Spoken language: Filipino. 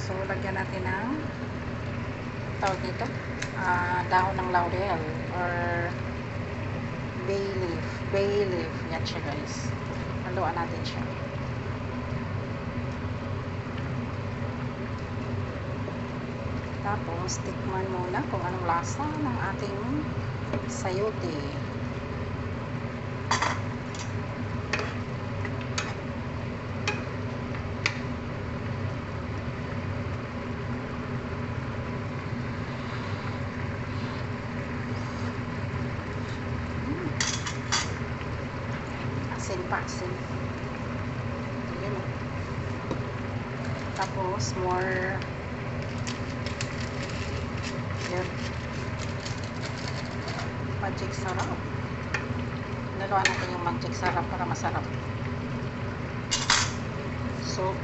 So, lagyan natin ng tawag dito, dahon ng laurel or bay leaf. Yan siya guys. Haluan natin siya. Tapos, tikman muna kung anong lasa ng ating sayote. Asin pa, asin. Ayan o. Tapos, more. Yan. Magic sarap. Naluan natin yung magic sarap para masarap. So,